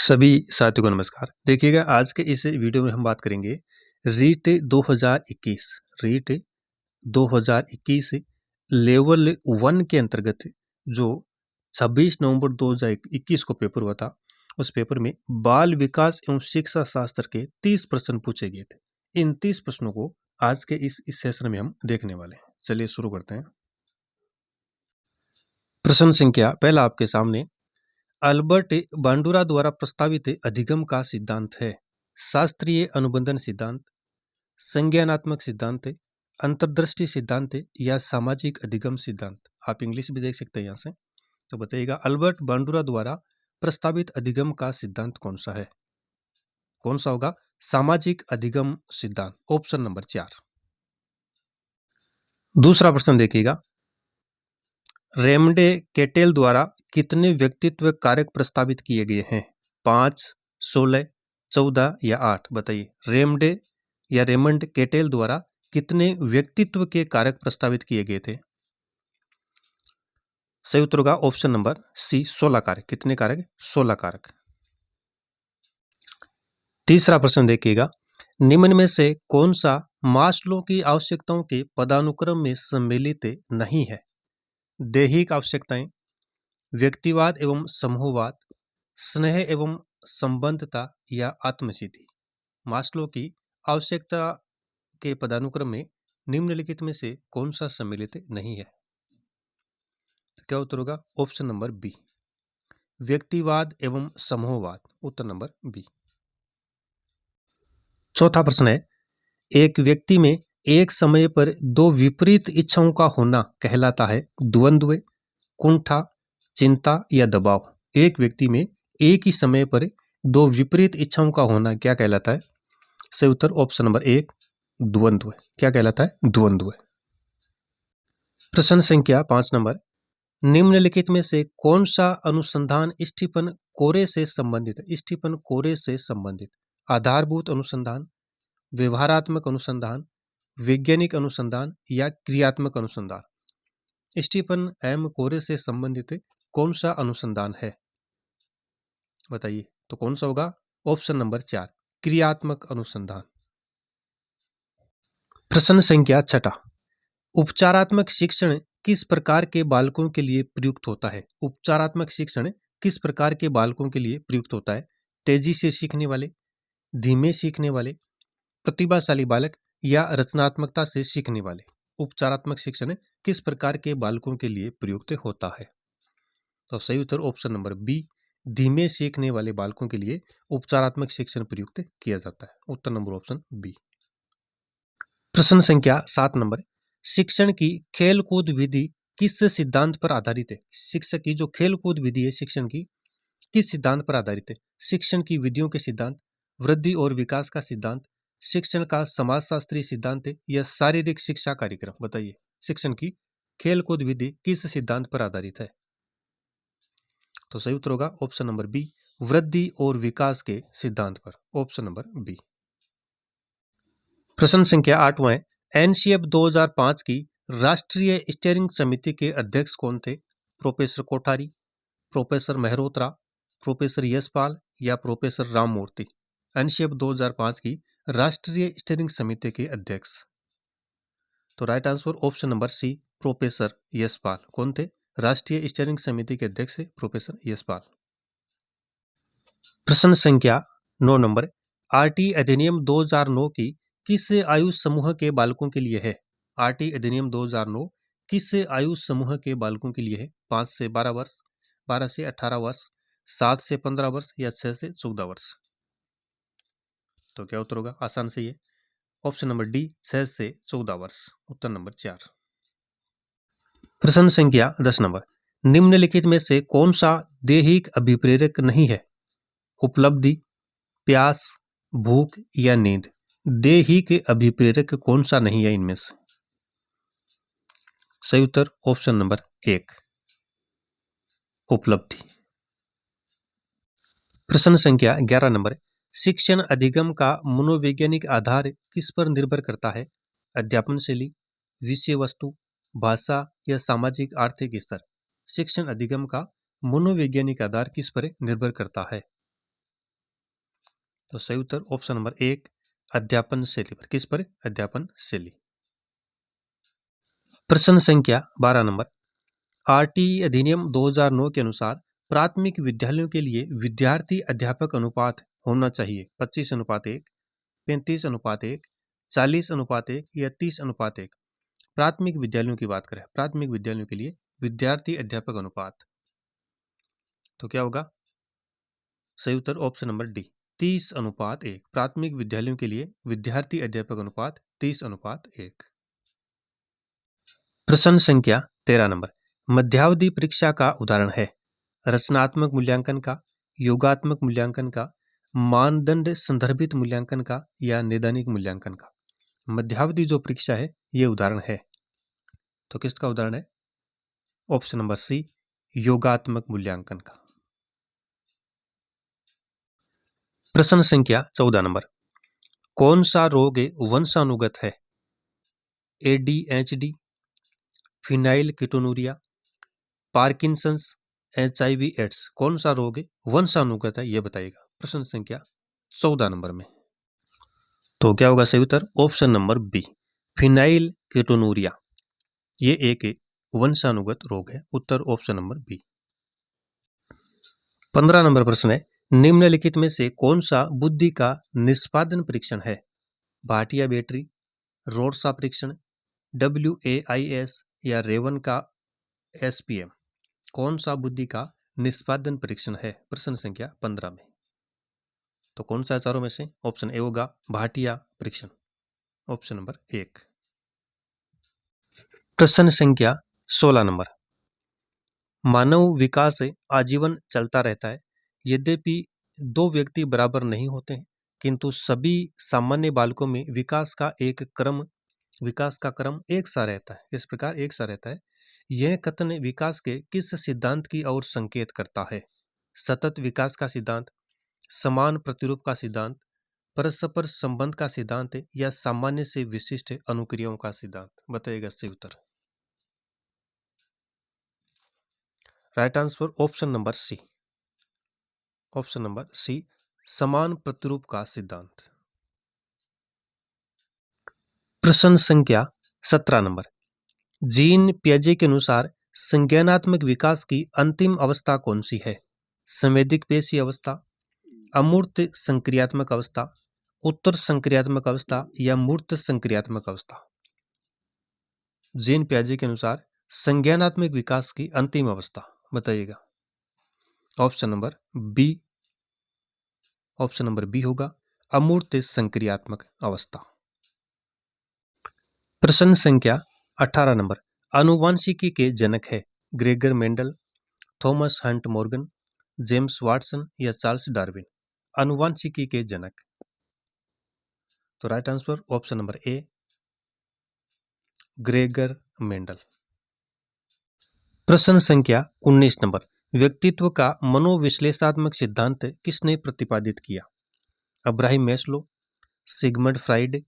सभी साथियों को नमस्कार। देखिएगा आज के इस वीडियो में हम बात करेंगे रीट 2021 रीट 2021 लेवल 1 के अंतर्गत जो 26 नवंबर 2021 को पेपर हुआ था। उस पेपर में बाल विकास एवं शिक्षा शास्त्र के 30 प्रश्न पूछे गए थे। इन 30 प्रश्नों को आज के इस सेशन में हम देखने वाले हैं। चलिए शुरू करते हैं। प्रश्न संख्या पहला आपके सामने, अल्बर्ट बांडुरा द्वारा प्रस्तावित अधिगम का सिद्धांत है शास्त्रीय अनुबंधन सिद्धांत, संज्ञानात्मक सिद्धांत, अंतर्दृष्टि सिद्धांत या सामाजिक अधिगम सिद्धांत। आप इंग्लिश भी देख सकते हैं यहाँ से। तो बताइएगा अल्बर्ट बांडुरा द्वारा प्रस्तावित अधिगम का सिद्धांत कौन सा है? कौन सा होगा? सामाजिक अधिगम सिद्धांत, ऑप्शन नंबर 4। दूसरा प्रश्न देखिएगा, रेमंडे केटेल द्वारा कितने व्यक्तित्व कारक प्रस्तावित किए गए हैं? 5, 16, 14 या 8? बताइए। रेमंड केटेल द्वारा कितने व्यक्तित्व के कारक प्रस्तावित किए गए थे? सही उत्तर होगा ऑप्शन नंबर सी, 16 कारक। कितने कारक? 16 कारक। तीसरा प्रश्न देखिएगा, निम्न में से कौन सा मास्लो की आवश्यकताओं के पदानुक्रम में सम्मिलित नहीं है? दैहिक आवश्यकताएं, व्यक्तिवाद एवं समूहवाद, स्नेह एवं संबंधता या आत्मसिद्धि। मास्लो की आवश्यकता के पदानुक्रम में निम्नलिखित में से कौन सा सम्मिलित नहीं है? तो क्या उत्तर होगा? ऑप्शन नंबर बी, व्यक्तिवाद एवं समूहवाद। उत्तर नंबर बी। चौथा प्रश्न है, एक व्यक्ति में एक समय पर दो विपरीत इच्छाओं का होना कहलाता है द्वंद्व, कुंठा, चिंता या दबाव। एक व्यक्ति में एक ही समय पर दो विपरीत इच्छाओं का होना क्या कहलाता है? सही उत्तर ऑप्शन नंबर 1, द्वंद्व। क्या कहलाता है? द्वंद्व। प्रश्न संख्या 5 नंबर, निम्नलिखित में से कौन सा अनुसंधान स्टीफन कोरे से संबंधित है? स्टीफन कोरे से संबंधित आधारभूत अनुसंधान, व्यवहारात्मक अनुसंधान, वैज्ञानिक अनुसंधान या क्रियात्मक अनुसंधान। स्टीफन एम कोरे से संबंधित कौन सा अनुसंधान है? बताइए। तो कौन सा होगा? ऑप्शन नंबर 4, क्रियात्मक अनुसंधान। प्रश्न संख्या 6, उपचारात्मक शिक्षण किस प्रकार के बालकों के लिए प्रयुक्त होता है? उपचारात्मक शिक्षण किस प्रकार के बालकों के लिए प्रयुक्त होता है? तेजी से सीखने वाले, धीमे सीखने वाले, प्रतिभाशाली बालक या रचनात्मकता से सीखने वाले। उपचारात्मक शिक्षण किस प्रकार के बालकों के लिए प्रयुक्त होता है? तो सही उत्तर ऑप्शन नंबर बी, धीमे सीखने वाले बालकों के लिए उपचारात्मक शिक्षण प्रयुक्त किया जाता है। उत्तर नंबर ऑप्शन बी। प्रश्न संख्या 7 नंबर, शिक्षण की खेलकूद विधि किस सिद्धांत पर आधारित है? शिक्षक की जो खेलकूद विधि है शिक्षण की, किस सिद्धांत पर आधारित है? शिक्षण की विधियों के सिद्धांत, वृद्धि और विकास का सिद्धांत, शिक्षण का समाजशास्त्रीय सिद्धांत है या शारीरिक शिक्षा कार्यक्रम? बताइए। शिक्षण की खेलकूद विधि किस सिद्धांत पर आधारित है? तो सही उत्तर होगा ऑप्शन नंबर बी, वृद्धि और विकास के सिद्धांत पर। Option number B. प्रश्न संख्या 8वां है, एनसीएफ 2005 की राष्ट्रीय स्टीयरिंग समिति के अध्यक्ष कौन थे? Professor Kothari, professor Mehrotra, professor Yashpal या प्रोफेसर राममूर्ति? एनसीएफ 2005 की राष्ट्रीय स्टीयरिंग समिति के अध्यक्ष। तो right answer option number C, professor Yashpal. कौन थे? राष्ट्रीय स्टीयरिंग समिति के अध्यक्ष प्रोफेसर यशपाल। प्रश्न संख्या 9 नंबर, आरटी अधिनियम 2009 की किस आयु समूह के बालकों के लिए है? आरटी अधिनियम 2009 किस आयु समूह के बालकों के लिए है? 5 से 12 वर्ष, 12 से 18 वर्ष, 7 से 15 वर्ष या 6 से 14 वर्ष? तो क्या उत्तर होगा? आसान से ये ऑप्शन नंबर डी, 6 से 14 वर्ष। उत्तर नंबर 4। प्रश्न संख्या 10 नंबर, निम्नलिखित में से कौन सा दैहिक अभिप्रेरक नहीं है? उपलब्धि, प्यास, भूख या नींद। दैहिक अभिप्रेरक कौन सा नहीं है इनमें से? सही उत्तर ऑप्शन नंबर 1, उपलब्धि। प्रश्न संख्या 11 नंबर, शिक्षण अधिगम का मनोवैज्ञानिक आधार किस पर निर्भर करता है? अध्यापन शैली, विषय वस्तु, भाषा या सामाजिक आर्थिक स्तर। शिक्षण अधिगम का मनोवैज्ञानिक आधार किस पर निर्भर करता है? तो सही उत्तर ऑप्शन नंबर 1 अध्यापन शैली पर। किस पर? अध्यापन शैली। प्रश्न संख्या 12 नंबर, आरटीई अधिनियम 2009 के अनुसार प्राथमिक विद्यालयों के लिए विद्यार्थी अध्यापक अनुपात होना चाहिए 25:1, 35:1, 40:1 या 30:1। प्राथमिक विद्यालयों की बात करें, प्राथमिक विद्यालयों के लिए विद्यार्थी अध्यापक अनुपात, तो क्या होगा? सही उत्तर ऑप्शन नंबर डी 30:1। प्राथमिक विद्यालयों के लिए विद्यार्थी अध्यापक अनुपात 30:1। प्रश्न संख्या 13 नंबर, मध्यावधि परीक्षा का उदाहरण है रचनात्मक मूल्यांकन का, योगात्मक मूल्यांकन का, मानदंड संदर्भित मूल्यांकन का या नैदानिक मूल्यांकन का। मध्यावधि जो परीक्षा है ये उदाहरण है, तो किसका उदाहरण है? ऑप्शन नंबर सी योगात्मक मूल्यांकन का। प्रश्न संख्या 14 नंबर, कौन सा रोग वंशानुगत है? ADHD, phenylketonuria, Parkinson's, HIV AIDS. कौन सा रोग वंशानुगत है ये बताइएगा प्रश्न संख्या 14 नंबर में। तो क्या होगा सही उत्तर? ऑप्शन नंबर बी फिनाइल कीटोनुरिया, ये एक वंशानुगत रोग है। उत्तर ऑप्शन नंबर बी। 15 नंबर प्रश्न है, निम्नलिखित में से कौन सा बुद्धि का निष्पादन परीक्षण है? भाटिया बैटरी, रोड्सा परीक्षण, WAIS या रेवन का SPM। कौन सा बुद्धि का निष्पादन परीक्षण है प्रश्न संख्या 15 में? तो कौन सा चारों में से? ऑप्शन ए होगा भाटिया परीक्षण, ऑप्शन नंबर 1। प्रश्न संख्या 16 नंबर, मानव विकास आजीवन चलता रहता है, यद्यपि दो व्यक्ति बराबर नहीं होते हैं, किंतु सभी सामान्य बालकों में विकास का क्रम एक सा रहता है। इस प्रकार एक सा रहता है। यह कथन विकास के किस सिद्धांत की ओर संकेत करता है? सतत विकास का सिद्धांत, समान प्रतिरूप का सिद्धांत, परस्पर संबंध का सिद्धांत या सामान्य से विशिष्ट अनुक्रियाओं का सिद्धांत? बताइएगा सही उत्तर। Right answer option number C, option number C समान प्रतिरूप का सिद्धांत। प्रश्न संख्या 17 नंबर, जीन पियाजे के अनुसार संज्ञानात्मक विकास की अंतिम अवस्था कौन सी है? संवेदिक पेशी अवस्था, अमूर्त संक्रियात्मक अवस्था, उत्तर संक्रियात्मक अवस्था या मूर्त संक्रियात्मक अवस्था? जीन पियाजे के अनुसार संज्ञानात्मक विकास की अंतिम अवस्था बताइएगा। Option number B, option number B होगा अमूर्त संक्रियात्मक अवस्था। प्रश्न संख्या 18 नंबर, आनुवांशिकी के जनक है Gregor Mendel, Thomas Hunt Morgan, James Watson या चार्ल्स डार्विन? आनुवांशिकी के जनक, तो right answer option number A Gregor Mendel. प्रश्न संख्या 19 नंबर, व्यक्तित्व का मनोविश्लेषणात्मक सिद्धांत किसने प्रतिपादित किया? Abraham Maslow, Sigmund Freud,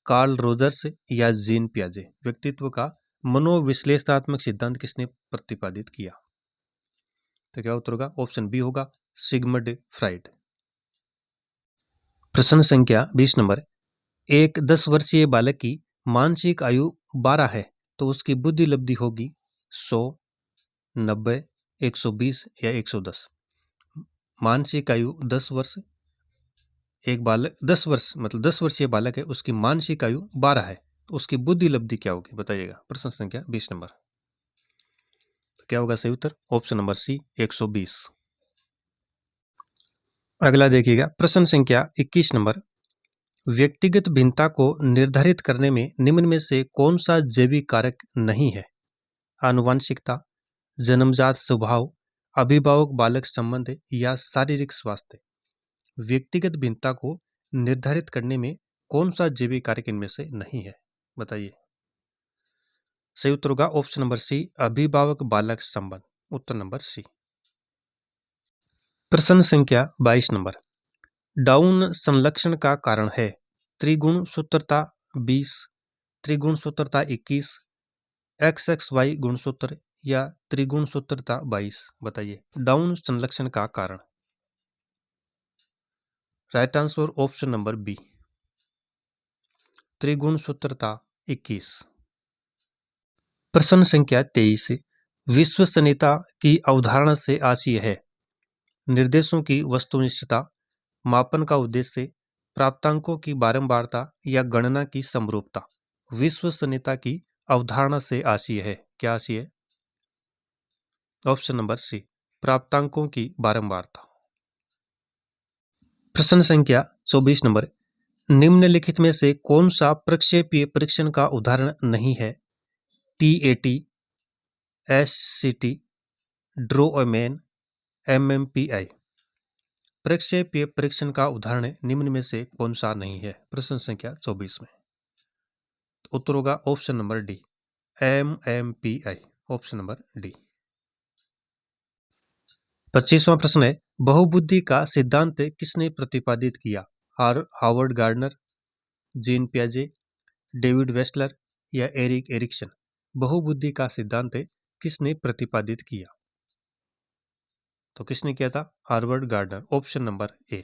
Carl Rogers या जीन पियाजे? व्यक्तित्व का मनोविश्लेषणात्मक सिद्धांत किसने प्रतिपादित किया? तो क्या उत्तर होगा? ऑप्शन बी होगा सिगमंड फ्राइड। प्रश्न संख्या 20 नंबर, एक 10 वर्षीय बालक की मानसिक आयु 12 है तो उसकी बुद्धि लब्धि होगी 100, 90, 120 या 110। मानसिक आयु 10 वर्ष, एक बालक 10 वर्ष मतलब 10 वर्षीय बालक है, उसकी मानसिक आयु 12 है तो उसकी बुद्धि लब्धि क्या होगी बताइएगा प्रश्न संख्या 20 नंबर। तो क्या होगा सही उत्तर? ऑप्शन नंबर सी 120। अगला देखिएगा प्रश्न संख्या 21 नंबर, व्यक्तिगत भिन्नता को निर्धारित करने में निम्न में से कौन सा जैविक कारक नहीं है? आनुवंशिकता, जन्मजात स्वभाव, अभिभावक बालक संबंध या शारीरिक स्वास्थ्य? व्यक्तिगत भिन्नता को निर्धारित करने में कौन सा जैविक कारक इनमें से नहीं है बताइए। सही उत्तर होगा ऑप्शन नंबर सी अभिभावक बालक संबंध, उत्तर नंबर सी। प्रश्न संख्या 22 नंबर, डाउन संलक्षण का कारण है त्रिगुण सूत्रता 20, त्रिगुण सूत्रता 21, XXY गुणसूत्र या त्रिगुण सूत्रता 22? बताइए डाउन संलक्षण का कारण। Right answer option number B, त्रिगुण सूत्रता 21। प्रश्न संख्या 23, विश्वसनीयता की अवधारणा से आशय है निर्देशों की वस्तुनिष्ठता, मापन का उद्देश्य, प्राप्तांकों की बारंबारता या गणना की समरूपता। विश्वसनीयता की अवधारणा से आशय है, क्या आशय है? ऑप्शन नंबर सी, प्राप्तांकों की बारंबारता। प्रश्न संख्या 24 नंबर, निम्नलिखित में से कौन सा प्रक्षेपीय परीक्षण का उदाहरण नहीं है? TAT, SCT, ड्रोमेन, MMPI। प्रक्षेपीय परीक्षण का उदाहरण निम्न में से कौन सा नहीं है? प्रश्न संख्या 24 में उत्तर होगा option number D, MMPI, option number D. 25वां प्रश्न है, बहुबुद्धि का सिद्धांत किसने प्रतिपादित किया? हार्वर्ड गार्डनर, जीन पियाजे, डेविड वेस्टलर या एरिक एरिक्सन। बहुबुद्धि का सिद्धांत किसने प्रतिपादित किया? तो किसने किया था? Harvard gardener, option number A.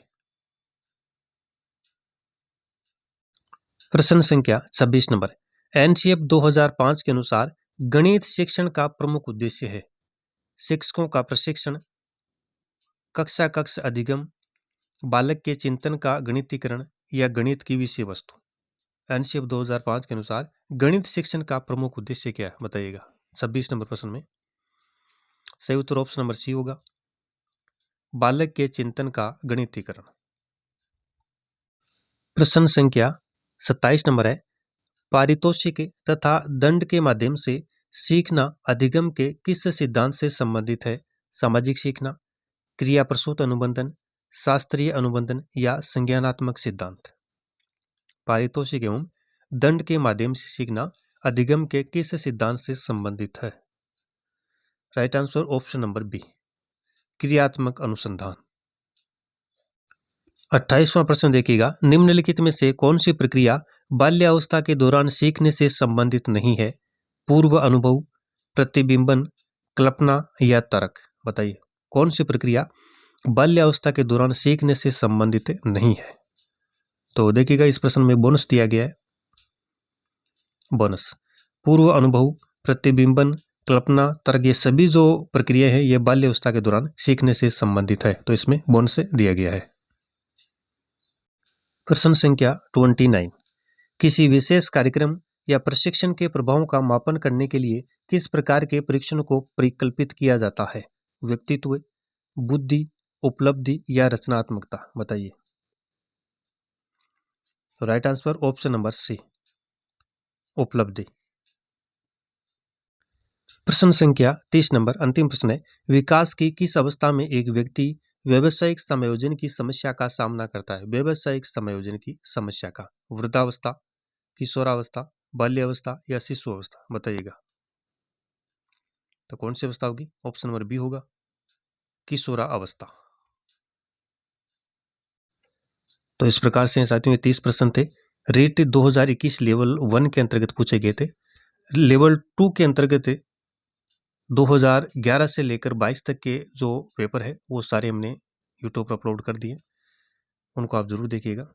प्रश्न संख्या 26 नंबर, एनसीएफ 2005 के अनुसार गणित शिक्षण का प्रमुख उद्देश्य है शिक्षकों का प्रशिक्षण, कक्षा कक्ष अधिगम, बालक के चिंतन का गणितीकरण या गणित की विषय वस्तु। एनसीएफ 2005 के अनुसार गणित शिक्षण का प्रमुख उद्देश्य क्या है, बताइएगा। 26 नंबर प्रश्न में सही उत्तर ऑप्शन नंबर सी होगा, बालक के चिंतन का गणितीकरण। प्रश्न संख्या 27 नंबर है, पारितोषिक तथा दंड के माध्यम से सीखना अधिगम के किस सिद्धांत से संबंधित है? सामाजिक सीखना, क्रिया प्रसूत अनुबंधन, शास्त्रीय अनुबंधन या संज्ञानात्मक सिद्धांत। पारितोषिक एवं दंड के माध्यम से सीखना अधिगम के किस सिद्धांत से संबंधित है? Right answer option number B, क्रियात्मक अनुसंधान। 28वां प्रश्न देखिएगा, निम्नलिखित में से कौन सी प्रक्रिया बाल्यावस्था के दौरान सीखने से संबंधित नहीं है? पूर्व अनुभव, प्रतिबिंबन, कल्पना या तर्क। बताइए कौन सी प्रक्रिया बाल्यावस्था के दौरान सीखने से संबंधित नहीं है? तो देखिएगा इस प्रश्न में बोनस दिया गया है, बोनस। पूर्व अनुभव, प्रतिबिंबन, कल्पना, तर्क, ये सभी जो प्रक्रिया है ये बाल्यावस्था के दौरान सीखने से संबंधित है, तो इसमें बोनस दिया गया है। प्रश्न संख्या 29, किसी विशेष कार्यक्रम या प्रशिक्षण के प्रभावों का मापन करने के लिए किस प्रकार के परीक्षण को परिकल्पित किया जाता है? व्यक्तित्व, बुद्धि, उपलब्धि या रचनात्मकता। बताइए। तो right answer option number C, उपलब्धि। प्रश्न संख्या 30 नंबर, अंतिम प्रश्न है, विकास की किस अवस्था में एक व्यक्ति व्यावसायिक समायोजन की समस्या का सामना करता है? व्यावसायिक समायोजन की समस्या का, वृद्धावस्था, किशोरावस्था, बाल्यावस्था या शिशु अवस्था। बताइएगा। तो कौन सी अवस्था होगी? ऑप्शन नंबर बी होगा, किशोरा अवस्था। तो इस प्रकार से साथियों ये 30 प्रश्न थे। रेट 2021 लेवल 1 के अंतर्गत पूछे गए थे। लेवल 2 के अंतर्गत 2011 से लेकर 22 तक के जो पेपर है वो सारे हमने यूट्यूब पर अपलोड कर दिए, उनको आप जरूर देखिएगा।